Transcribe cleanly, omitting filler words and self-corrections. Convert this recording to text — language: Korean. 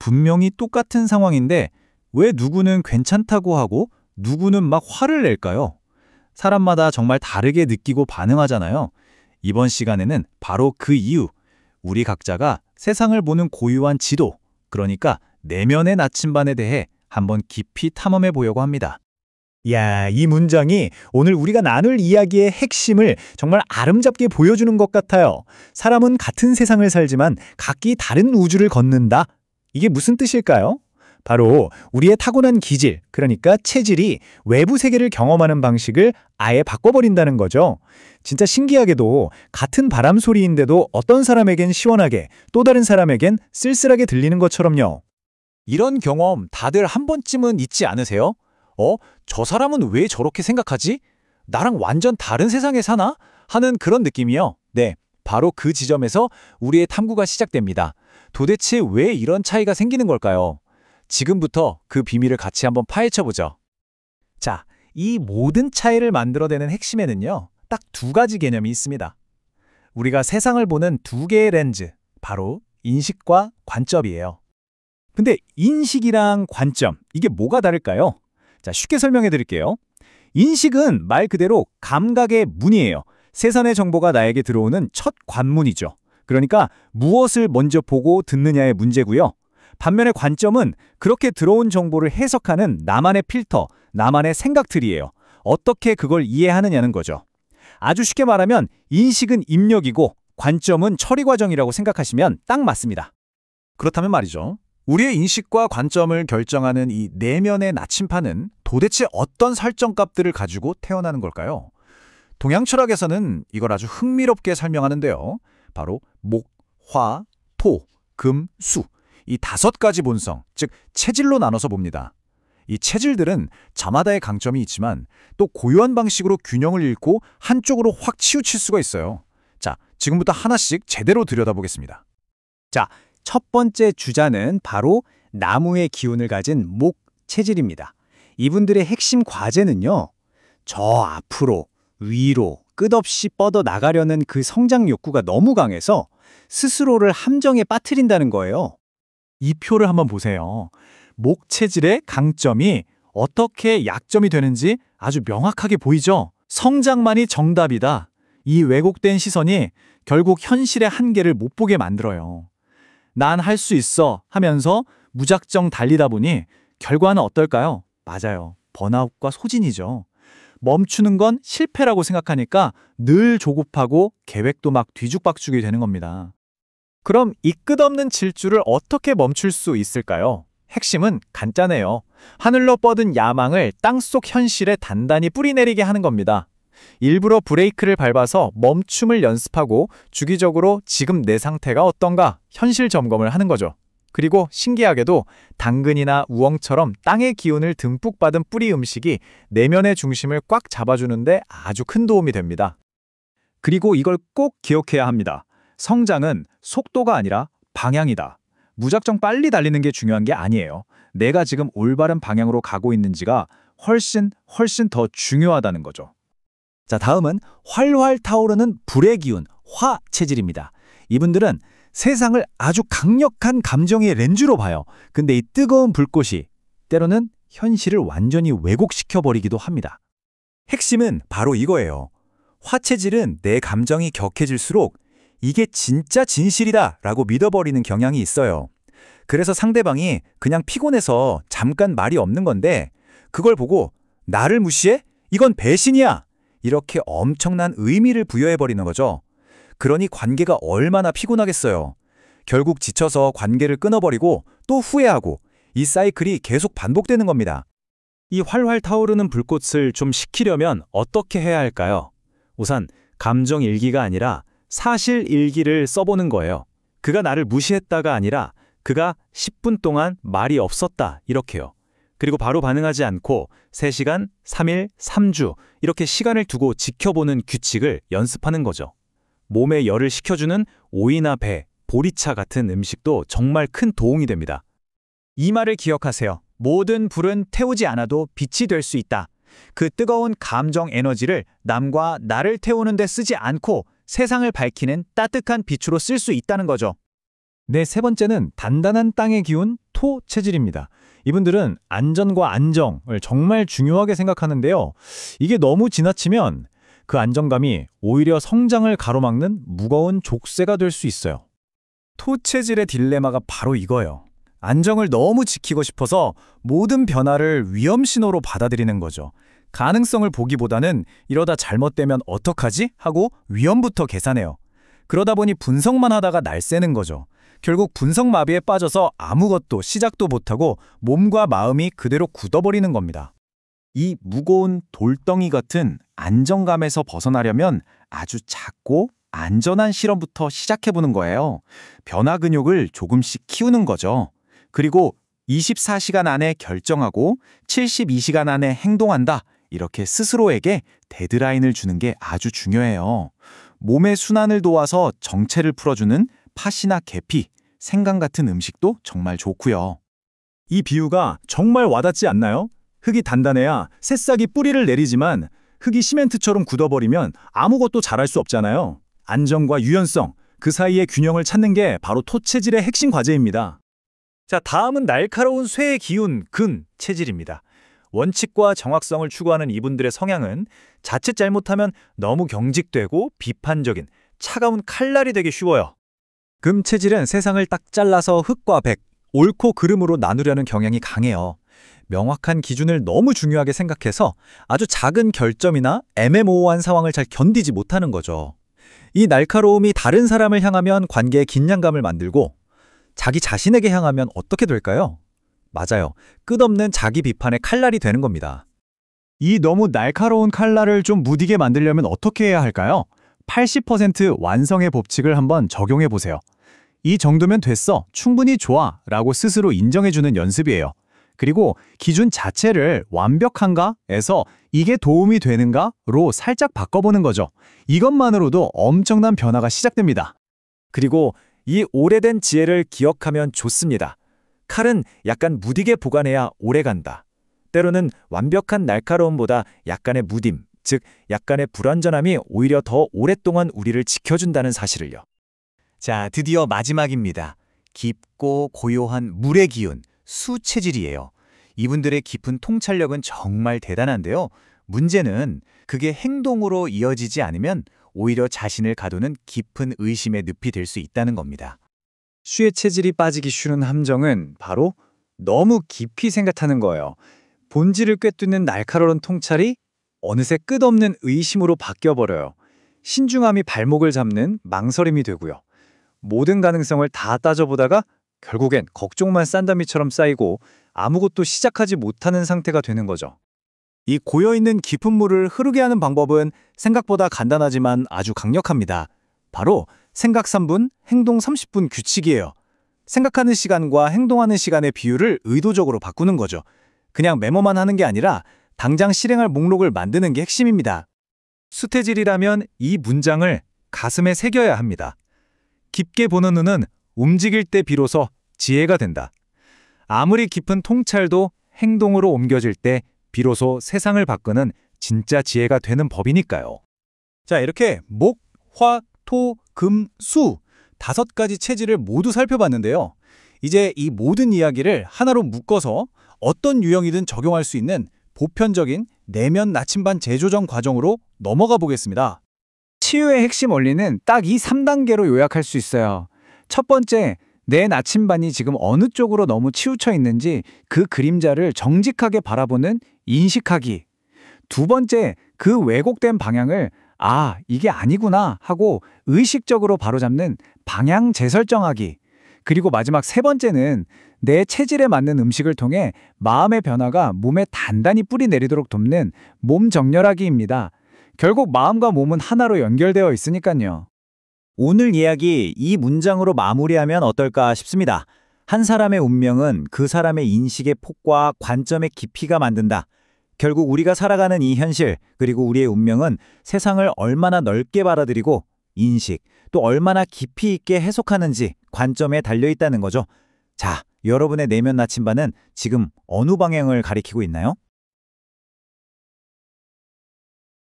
분명히 똑같은 상황인데 왜 누구는 괜찮다고 하고 누구는 막 화를 낼까요? 사람마다 정말 다르게 느끼고 반응하잖아요. 이번 시간에는 바로 그 이유, 우리 각자가 세상을 보는 고유한 지도, 그러니까 내면의 나침반에 대해 한번 깊이 탐험해 보려고 합니다. 야, 이 문장이 오늘 우리가 나눌 이야기의 핵심을 정말 아름답게 보여주는 것 같아요. 사람은 같은 세상을 살지만 각기 다른 우주를 걷는다. 이게 무슨 뜻일까요? 바로 우리의 타고난 기질, 그러니까 체질이 외부 세계를 경험하는 방식을 아예 바꿔버린다는 거죠. 진짜 신기하게도 같은 바람 소리인데도 어떤 사람에겐 시원하게, 또 다른 사람에겐 쓸쓸하게 들리는 것처럼요. 이런 경험 다들 한 번쯤은 있지 않으세요? 저 사람은 왜 저렇게 생각하지? 나랑 완전 다른 세상에 사나? 하는 그런 느낌이요. 네, 바로 그 지점에서 우리의 탐구가 시작됩니다. 도대체 왜 이런 차이가 생기는 걸까요? 지금부터 그 비밀을 같이 한번 파헤쳐보죠. 자, 이 모든 차이를 만들어내는 핵심에는요, 딱 두 가지 개념이 있습니다. 우리가 세상을 보는 두 개의 렌즈, 바로 인식과 관점이에요. 근데 인식이랑 관점, 이게 뭐가 다를까요? 자, 쉽게 설명해 드릴게요. 인식은 말 그대로 감각의 문이에요. 세상의 정보가 나에게 들어오는 첫 관문이죠. 그러니까 무엇을 먼저 보고 듣느냐의 문제고요. 반면에 관점은 그렇게 들어온 정보를 해석하는 나만의 필터, 나만의 생각들이에요. 어떻게 그걸 이해하느냐는 거죠. 아주 쉽게 말하면 인식은 입력이고 관점은 처리 과정이라고 생각하시면 딱 맞습니다. 그렇다면 말이죠. 우리의 인식과 관점을 결정하는 이 내면의 나침판은 도대체 어떤 설정값들을 가지고 태어나는 걸까요? 동양 철학에서는 이걸 아주 흥미롭게 설명하는데요. 바로 목, 화, 토, 금, 수. 이 5가지 본성, 즉 체질로 나눠서 봅니다. 이 체질들은 저마다의 강점이 있지만 또 고유한 방식으로 균형을 잃고 한쪽으로 확 치우칠 수가 있어요. 자, 지금부터 하나씩 제대로 들여다보겠습니다. 자, 첫 번째 주자는 바로 나무의 기운을 가진 목 체질입니다. 이분들의 핵심 과제는요, 저 앞으로, 위로, 끝없이 뻗어 나가려는 그 성장 욕구가 너무 강해서 스스로를 함정에 빠뜨린다는 거예요. 이 표를 한번 보세요. 목 체질의 강점이 어떻게 약점이 되는지 아주 명확하게 보이죠? 성장만이 정답이다. 이 왜곡된 시선이 결국 현실의 한계를 못 보게 만들어요. 난 할 수 있어 하면서 무작정 달리다 보니 결과는 어떨까요? 맞아요. 번아웃과 소진이죠. 멈추는 건 실패라고 생각하니까 늘 조급하고 계획도 막 뒤죽박죽이 되는 겁니다. 그럼 이 끝없는 질주를 어떻게 멈출 수 있을까요? 핵심은 간단해요. 하늘로 뻗은 야망을 땅속 현실에 단단히 뿌리내리게 하는 겁니다. 일부러 브레이크를 밟아서 멈춤을 연습하고 주기적으로 지금 내 상태가 어떤가 현실 점검을 하는 거죠. 그리고 신기하게도 당근이나 우엉처럼 땅의 기운을 듬뿍 받은 뿌리 음식이 내면의 중심을 꽉 잡아주는데 아주 큰 도움이 됩니다. 그리고 이걸 꼭 기억해야 합니다. 성장은 속도가 아니라 방향이다. 무작정 빨리 달리는 게 중요한 게 아니에요. 내가 지금 올바른 방향으로 가고 있는지가 훨씬 더 중요하다는 거죠. 자, 다음은 활활 타오르는 불의 기운, 화 체질입니다. 이분들은 세상을 아주 강력한 감정의 렌즈로 봐요. 근데 이 뜨거운 불꽃이 때로는 현실을 완전히 왜곡시켜버리기도 합니다. 핵심은 바로 이거예요. 화 체질은 내 감정이 격해질수록 이게 진짜 진실이다 라고 믿어버리는 경향이 있어요. 그래서 상대방이 그냥 피곤해서 잠깐 말이 없는 건데 그걸 보고 나를 무시해? 이건 배신이야! 이렇게 엄청난 의미를 부여해버리는 거죠. 그러니 관계가 얼마나 피곤하겠어요. 결국 지쳐서 관계를 끊어버리고 또 후회하고 이 사이클이 계속 반복되는 겁니다. 이 활활 타오르는 불꽃을 좀 식히려면 어떻게 해야 할까요? 우선 감정 일기가 아니라 사실 일기를 써보는 거예요. 그가 나를 무시했다가 아니라 그가 10분 동안 말이 없었다 이렇게요. 그리고 바로 반응하지 않고 3시간, 3일, 3주 이렇게 시간을 두고 지켜보는 규칙을 연습하는 거죠. 몸에 열을 식혀주는 오이나 배, 보리차 같은 음식도 정말 큰 도움이 됩니다. 이 말을 기억하세요. 모든 불은 태우지 않아도 빛이 될 수 있다. 그 뜨거운 감정 에너지를 남과 나를 태우는 데 쓰지 않고 세상을 밝히는 따뜻한 빛으로 쓸 수 있다는 거죠. 네, 세 번째는 단단한 땅의 기운, 토 토 체질입니다. 이분들은 안전과 안정을 정말 중요하게 생각하는데요. 이게 너무 지나치면 그 안정감이 오히려 성장을 가로막는 무거운 족쇄가 될 수 있어요. 토 체질의 딜레마가 바로 이거예요. 안정을 너무 지키고 싶어서 모든 변화를 위험 신호로 받아들이는 거죠. 가능성을 보기보다는 이러다 잘못되면 어떡하지? 하고 위험부터 계산해요. 그러다 보니 분석만 하다가 날새는 거죠. 결국 분석 마비에 빠져서 아무것도 시작도 못하고 몸과 마음이 그대로 굳어버리는 겁니다. 이 무거운 돌덩이 같은 안정감에서 벗어나려면 아주 작고 안전한 실험부터 시작해보는 거예요. 변화 근육을 조금씩 키우는 거죠. 그리고 24시간 안에 결정하고 72시간 안에 행동한다. 이렇게 스스로에게 데드라인을 주는 게 아주 중요해요. 몸의 순환을 도와서 정체를 풀어주는 팥이나 계피, 생강 같은 음식도 정말 좋고요. 이 비유가 정말 와닿지 않나요? 흙이 단단해야 새싹이 뿌리를 내리지만 흙이 시멘트처럼 굳어버리면 아무것도 잘할 수 없잖아요. 안정과 유연성, 그 사이의 균형을 찾는 게 바로 토 체질의 핵심 과제입니다. 자, 다음은 날카로운 쇠의 기운, 근 체질입니다. 원칙과 정확성을 추구하는 이분들의 성향은 자칫 잘못하면 너무 경직되고 비판적인 차가운 칼날이 되기 쉬워요. 금 체질은 세상을 딱 잘라서 흑과 백, 옳고 그름으로 나누려는 경향이 강해요. 명확한 기준을 너무 중요하게 생각해서 아주 작은 결점이나 애매모호한 상황을 잘 견디지 못하는 거죠. 이 날카로움이 다른 사람을 향하면 관계에 긴장감을 만들고 자기 자신에게 향하면 어떻게 될까요? 맞아요. 끝없는 자기 비판의 칼날이 되는 겁니다. 이 너무 날카로운 칼날을 좀 무디게 만들려면 어떻게 해야 할까요? 80% 완성의 법칙을 한번 적용해 보세요. 이 정도면 됐어, 충분히 좋아 라고 스스로 인정해주는 연습이에요. 그리고 기준 자체를 완벽한가에서 이게 도움이 되는가로 살짝 바꿔보는 거죠. 이것만으로도 엄청난 변화가 시작됩니다. 그리고 이 오래된 지혜를 기억하면 좋습니다. 칼은 약간 무디게 보관해야 오래간다. 때로는 완벽한 날카로움보다 약간의 무딤, 즉 약간의 불완전함이 오히려 더 오랫동안 우리를 지켜준다는 사실을요. 자, 드디어 마지막입니다. 깊고 고요한 물의 기운, 수 체질이에요. 이분들의 깊은 통찰력은 정말 대단한데요. 문제는 그게 행동으로 이어지지 않으면 오히려 자신을 가두는 깊은 의심의 늪이 될 수 있다는 겁니다. 수의 체질이 빠지기 쉬운 함정은 바로 너무 깊이 생각하는 거예요. 본질을 꿰뚫는 날카로운 통찰이 어느새 끝없는 의심으로 바뀌어버려요. 신중함이 발목을 잡는 망설임이 되고요. 모든 가능성을 다 따져보다가 결국엔 걱정만 싼더미처럼 쌓이고 아무것도 시작하지 못하는 상태가 되는 거죠. 이 고여있는 깊은 물을 흐르게 하는 방법은 생각보다 간단하지만 아주 강력합니다. 바로 생각 3분, 행동 30분 규칙이에요. 생각하는 시간과 행동하는 시간의 비율을 의도적으로 바꾸는 거죠. 그냥 메모만 하는 게 아니라 당장 실행할 목록을 만드는 게 핵심입니다. 수태질이라면 이 문장을 가슴에 새겨야 합니다. 깊게 보는 눈은 움직일 때 비로소 지혜가 된다. 아무리 깊은 통찰도 행동으로 옮겨질 때 비로소 세상을 바꾸는 진짜 지혜가 되는 법이니까요. 자, 이렇게 목, 화, 토, 금, 수 5가지 체질을 모두 살펴봤는데요. 이제 이 모든 이야기를 하나로 묶어서 어떤 유형이든 적용할 수 있는 보편적인 내면 나침반 재조정 과정으로 넘어가 보겠습니다. 치유의 핵심 원리는 딱 이 3단계로 요약할 수 있어요. 첫 번째, 내 나침반이 지금 어느 쪽으로 너무 치우쳐 있는지 그 그림자를 정직하게 바라보는 인식하기. 두 번째, 그 왜곡된 방향을 아, 이게 아니구나 하고 의식적으로 바로잡는 방향 재설정하기. 그리고 마지막 세 번째는 내 체질에 맞는 음식을 통해 마음의 변화가 몸에 단단히 뿌리 내리도록 돕는 몸 정렬하기입니다. 결국 마음과 몸은 하나로 연결되어 있으니까요. 오늘 이야기 이 문장으로 마무리하면 어떨까 싶습니다. 한 사람의 운명은 그 사람의 인식의 폭과 관점의 깊이가 만든다. 결국 우리가 살아가는 이 현실, 그리고 우리의 운명은 세상을 얼마나 넓게 받아들이고 인식, 또 얼마나 깊이 있게 해석하는지 관점에 달려있다는 거죠. 자, 여러분의 내면 나침반은 지금 어느 방향을 가리키고 있나요?